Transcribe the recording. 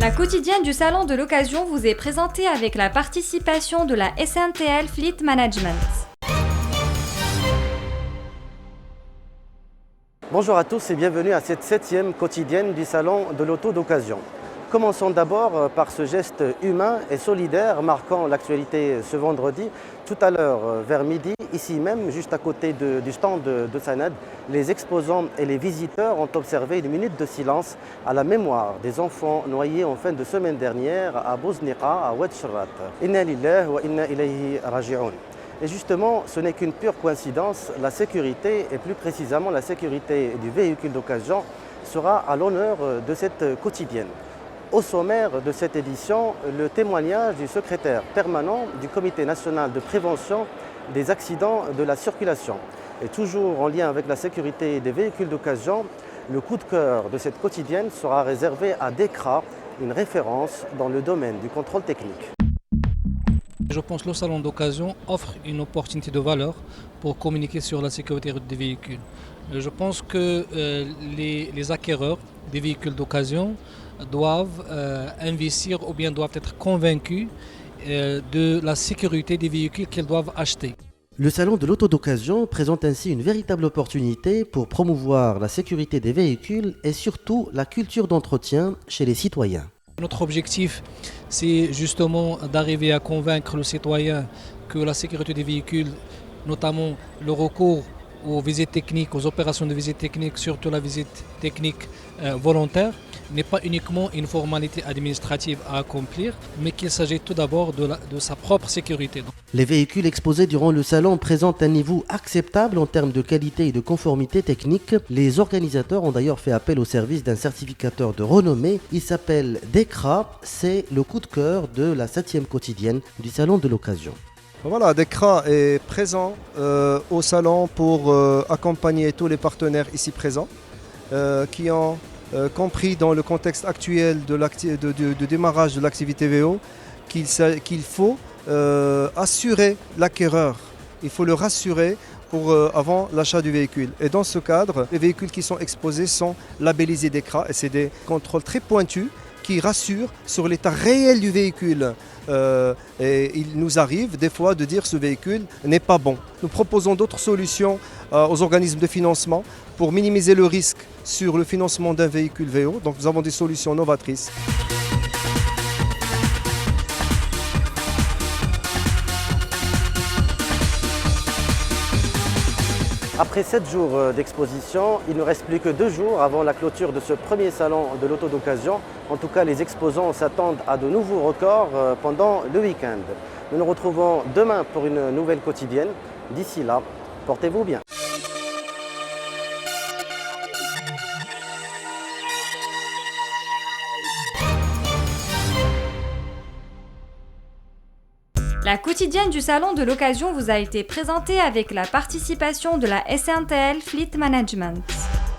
La quotidienne du Salon de l'Occasion vous est présentée avec la participation de la SNTL Fleet Management. Bonjour à tous et bienvenue à cette 7e quotidienne du Salon de l'Auto d'Occasion. Commençons d'abord par ce geste humain et solidaire marquant l'actualité ce vendredi. Tout à l'heure, vers midi, ici même, juste à côté du stand de Sanad, les exposants et les visiteurs ont observé une minute de silence à la mémoire des enfants noyés en fin de semaine dernière à Bouzniqa, à Oued Chrat. Inna lillahi wa inna ilayhi raji'un. Et justement, ce n'est qu'une pure coïncidence, la sécurité, et plus précisément la sécurité du véhicule d'occasion, sera à l'honneur de cette quotidienne. Au sommaire de cette édition, le témoignage du secrétaire permanent du Comité national de prévention des accidents de la circulation. Et toujours en lien avec la sécurité des véhicules d'occasion, le coup de cœur de cette quotidienne sera réservé à DECRA, une référence dans le domaine du contrôle technique. Je pense que le salon d'occasion offre une opportunité de valeur pour communiquer sur la sécurité des véhicules. Je pense que les acquéreurs des véhicules d'occasion doivent investir ou bien doivent être convaincus de la sécurité des véhicules qu'ils doivent acheter. Le salon de l'auto d'occasion présente ainsi une véritable opportunité pour promouvoir la sécurité des véhicules et surtout la culture d'entretien chez les citoyens. Notre objectif, c'est justement d'arriver à convaincre le citoyen que la sécurité des véhicules, notamment le recours aux visites techniques, aux opérations de visite technique, surtout la visite technique volontaire, n'est pas uniquement une formalité administrative à accomplir, mais qu'il s'agit tout d'abord de sa propre sécurité. Les véhicules exposés durant le salon présentent un niveau acceptable en termes de qualité et de conformité technique. Les organisateurs ont d'ailleurs fait appel au service d'un certificateur de renommée. Il s'appelle DECRA, c'est le coup de cœur de la 7e quotidienne du Salon de l'Occasion. Voilà, DECRA est présent au salon pour accompagner tous les partenaires ici présents qui ont compris dans le contexte actuel de démarrage de l'activité VO qu'il faut assurer l'acquéreur, il faut le rassurer avant l'achat du véhicule. Et dans ce cadre, les véhicules qui sont exposés sont labellisés DECRA et c'est des contrôles très pointus qui rassurent sur l'état réel du véhicule. Et il nous arrive des fois de dire que ce véhicule n'est pas bon. Nous proposons d'autres solutions aux organismes de financement pour minimiser le risque sur le financement d'un véhicule VO. Donc nous avons des solutions novatrices. Après 7 jours d'exposition, il ne reste plus que 2 jours avant la clôture de ce premier salon de l'auto d'occasion. En tout cas, les exposants s'attendent à de nouveaux records pendant le week-end. Nous nous retrouvons demain pour une nouvelle quotidienne. D'ici là, portez-vous bien. La quotidienne du Salon de l'Occasion vous a été présentée avec la participation de la SNTL Fleet Management.